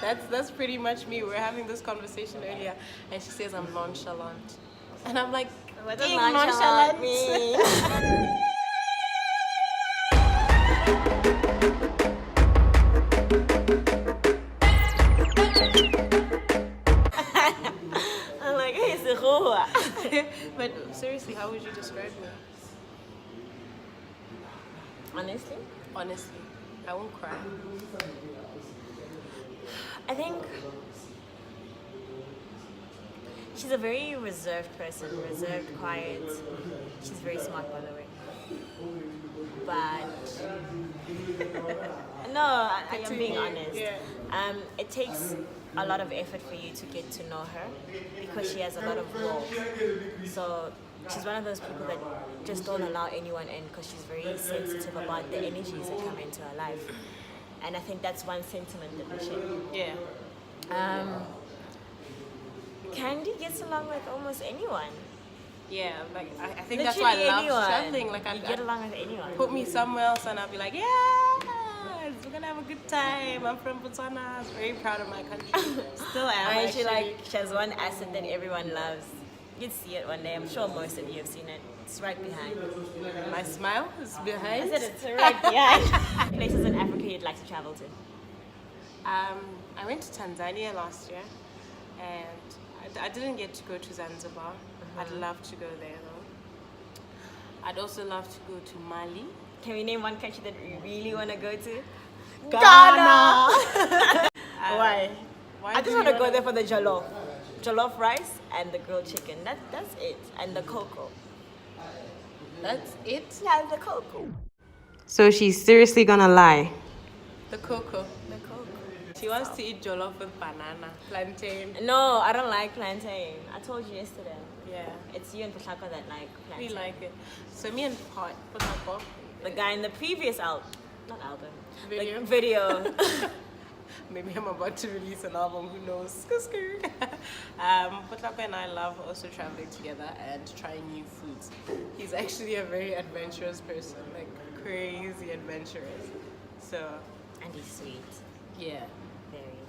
That's pretty much me. We were having this conversation earlier, and she says I'm nonchalant, and I'm like, what does nonchalant mean? I'm like, hey, but seriously, how would you describe me? Honestly, I won't cry. I think she's a very reserved person, reserved, quiet. She's very smart, by the way. But no, I'm being honest. Yeah. It takes a lot of effort for you to get to know her because she has a lot of roles. So she's one of those people that just don't allow anyone in because she's very sensitive about the energies that come into her life. And I think that's one sentiment that we share. Yeah. Candy gets along with almost anyone. Yeah, like I think Literally that's why I love anyone. traveling. Like you get along with anyone. Put me somewhere else and I'll be like, yeah, we're gonna have a good time. I'm from Motswana. I'm very proud of my country. Still am. And she has one asset that everyone loves. You'd see it one day. I'm sure most of you have seen it. It's right behind. My smile is behind. I said it's right behind. Places in Africa you'd like to travel to? I went to Tanzania last year, and I didn't get to go to Zanzibar. I'd love to go there though. I'd also love to go to Mali. Can we name one country that we really want to go to? Ghana. Why? Why I do just you want to go there for the jollof rice and the grilled chicken. That's it, and the cocoa. That's it? Yeah, the cocoa. So she's seriously gonna lie. The cocoa. The cocoa. She wants to eat jollof with banana, plantain. No, I don't like plantain. I told you yesterday. Yeah. It's you and Pashaka that like plantain. We like it. So me and Pot, the guy in the previous album. Video. Like, video. Maybe I'm about to release an album, who knows? Potlako and I love also traveling together and trying new foods. He's actually a very adventurous person, like crazy adventurous. So. And he's sweet. Yeah. Very.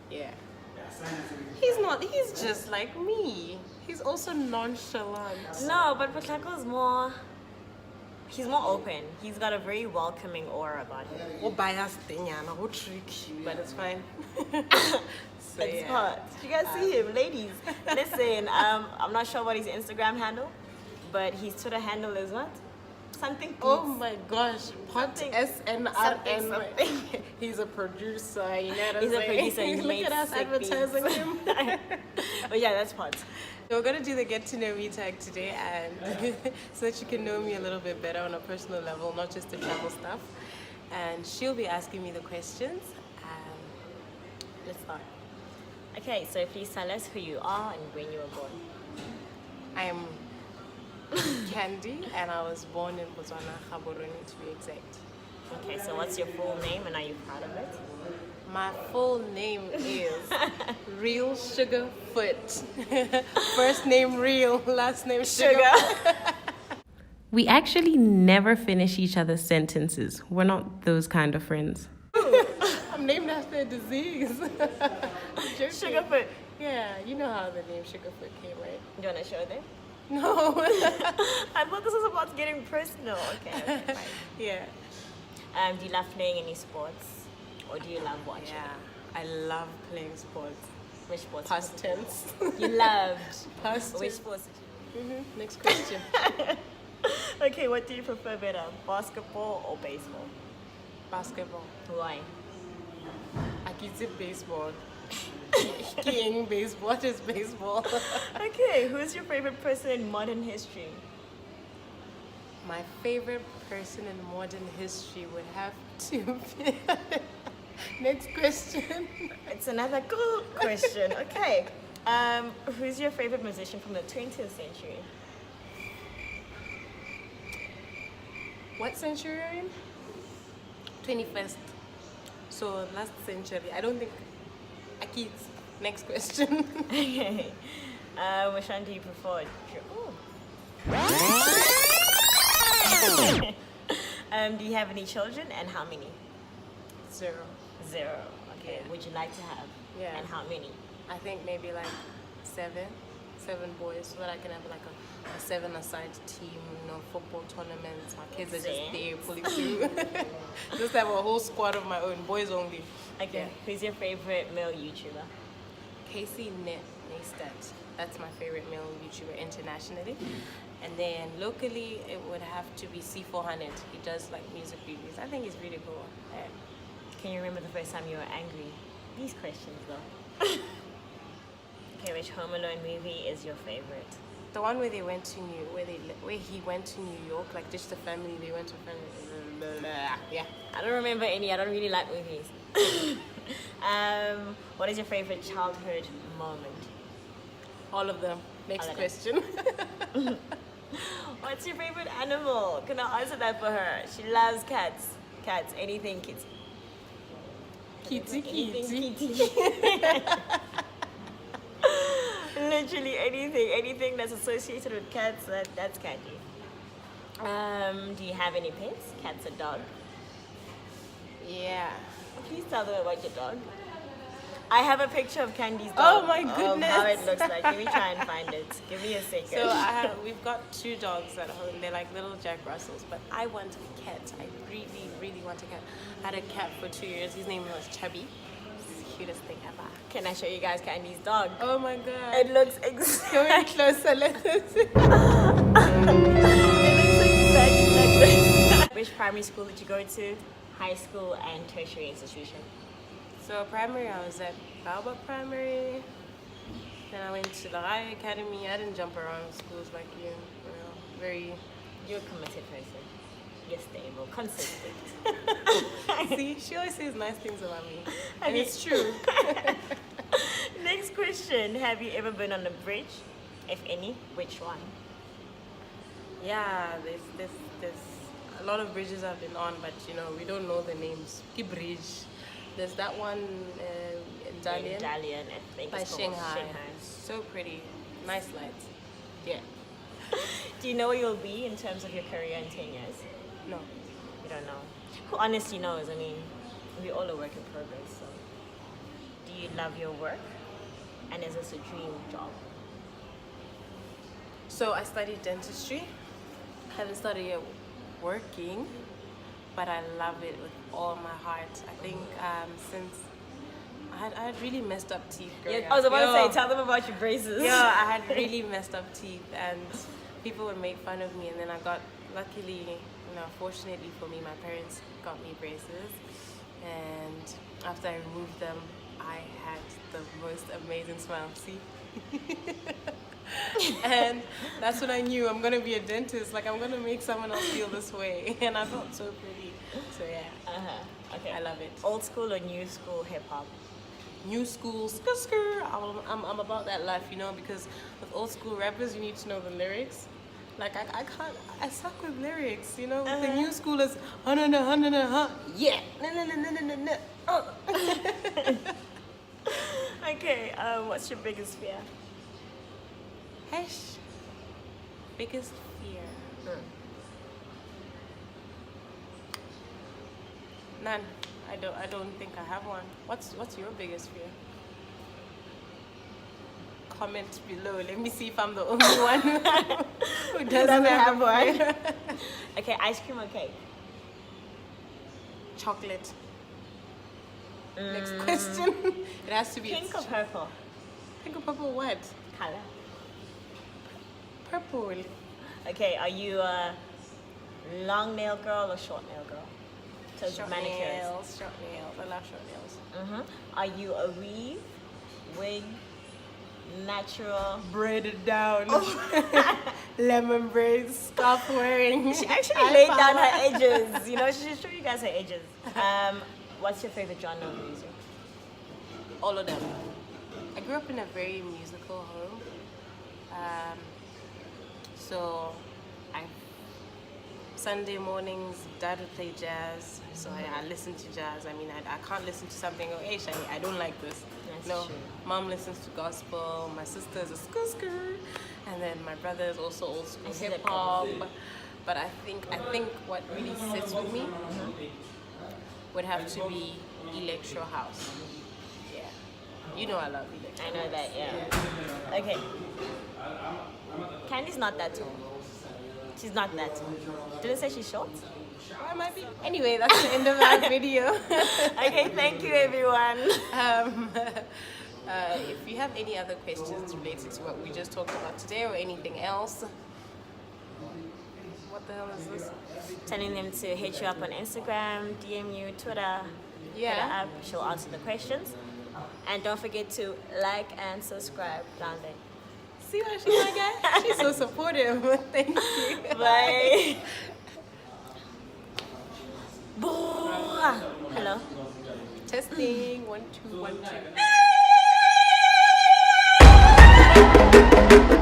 Yeah. He's just like me. He's also nonchalant. No, but Potlako's he's more open. He's got a very welcoming aura about him. Oh, biased thing, tricky, but it's fine. So, it's hot. You guys see him, ladies. Listen, I'm not sure what his Instagram handle, but his Twitter handle is what? Something. Oh my gosh, Pot SNRN. Something. He's a producer, you know what I'm He's a saying? producer. He Look makes at us sick advertising beats. him. But yeah, that's Pot. So we're gonna do the get to know me tag today, and so that you can know me a little bit better on a personal level, not just the travel stuff. And she'll be asking me the questions. Let's start. Okay, so please tell us who you are and when you were born. I'm Candy, and I was born in Motswana, Gaborone to be exact. Okay, so what's your full name and are you proud of it? My full name is Real Sugarfoot. First name Real, last name Sugar. We actually never finish each other's sentences. We're not those kind of friends. I'm named after a disease. Sugarfoot. Yeah, you know how the name Sugarfoot came, right? Do you want to show them? No. I thought this was about getting personal. Okay, fine. Yeah. Do you love playing any sports? Or do you love watching? Yeah, I love playing sports. Which sports? Past tense. You loved. Past Which tense. sports did you? Next question. Okay, what do you prefer better, basketball or baseball? Basketball. Why? I can say baseball. Skiing baseball. What is baseball? Okay, who's your favorite person in modern history? My favorite person in modern history would have to be... Next question. It's another good question. Okay. Who's your favorite musician from the 20th century? What century are you in? 21st. So last century. I don't think... Kids. Next question. Okay. Which one do you prefer? Do you have any children and how many? 0. 0. Okay. Yeah. Would you like to have? Yeah. And how many? I think maybe like seven boys, so that I can have like a seven-a-side team, football tournaments. My kids are just there pulling through. Just have a whole squad of my own, boys only. Okay. Yeah. Who's your favorite male YouTuber? Casey Neistat. That's my favorite male YouTuber internationally. And then locally, it would have to be C400. He does like music reviews. I think he's really cool. Yeah. Can you remember the first time you were angry? These questions though. Okay, which Home Alone movie is your favorite? The one where they went to where he went to New York, like just the family. They went to family. Yeah. I don't remember any. I don't really like movies. What is your favorite childhood moment? All of them. Next All of them. question. What's your favorite animal? Can I answer that for her? She loves cats. Cats, anything kitty. Kitty. Kitty. Literally anything that's associated with cats, that's Candy. Do you have any pets? Cats or dog? Yeah. Please tell them about your dog. I have a picture of Candy's Oh dog. my goodness. How it looks like. Let me try and find it. Give me a second. So we've got 2 dogs at home. They're like little Jack Russells, but I want a cat. I really want a cat. I had a cat for 2 years. His name was Chubby. It's the cutest thing ever. Can I show you guys Candy's dog? Oh my god. It looks Come exactly. here closer. Let's see. It looks exactly like this. Which primary school did you go to? High school and tertiary institution? So primary, I was at Baobab Primary. Then I went to the Rai Academy. I didn't jump around schools like you. Very. You're a committed person. You're stable, consistent. See, she always says nice things about me, and Have you- it's true. Next question. Have you ever been on a bridge? If any, which one? Yeah, there's a lot of bridges I've been on, but we don't know the names. Ki bridge. There's that one in Dalian Dalian, I think by it's called Shanghai. Shanghai. So pretty, nice lights. Yeah. Do you know where you'll be in terms of your career in 10 years? No. We don't know. Who honestly knows? I mean, we all a work in progress. So, do you love your work? And is this a dream job? So I studied dentistry. Haven't started yet working, but I love it with all my heart. I think since I had really messed up teeth growing I was up. about to say, tell them about your braces. Yeah, I had really messed up teeth, and people would make fun of me. And then I got, luckily, fortunately for me, my parents got me braces. And after I removed them, I had the most amazing smile. See? And that's when I knew I'm gonna be a dentist. Like, I'm gonna make someone else feel this way. And I felt so pretty. So yeah. Okay. I love it. Old school or new school hip hop? New school, skr. I'm about that life, because with old school rappers, you need to know the lyrics. Like, I suck with lyrics, With the new schoolers, yeah, no. Okay, what's your biggest fear? Hesh. Biggest fear. None. I don't think I have one. What's your biggest fear? Comment below. Let me see if I'm the only one who doesn't have one. Okay, ice cream or cake? Chocolate. Next question. It has to be Pink or purple? Pink or purple what? Color. Purple. Okay, are you a long nail girl or short nail girl? So Short manicures. nails. Short nails. I love short nails. Are you a weave, wig, natural? Braided down. Lemon braids. Scarf wearing. She actually laid down her edges. She should show you guys her edges. What's your favorite genre of music? All of them. I grew up in a very musical home. So Sunday mornings, Dad would play jazz. So I listen to jazz. I mean, I can't listen to something, hey, Shani, I don't like this. That's No, true. Mom listens to gospel. My sister is a skr. And then my brother is also old school I see that hip hop. But I think what really sits with me would have to be electro house. You know I love you. I know that, yeah. Okay. Candy's not that tall. She's not that tall. Did it say she's short? I might be. Anyway, that's the end of our video. Okay, thank you everyone. If you have any other questions related to what we just talked about today or anything else, what the hell is this? Telling them to hit you up on Instagram, DM you, Twitter. Yeah. Hit her up. She'll answer the questions. And don't forget to like and subscribe down there. See what she's like, guys? She's so supportive. Thank you. Bye. Hello. Testing. 1 2 1 2.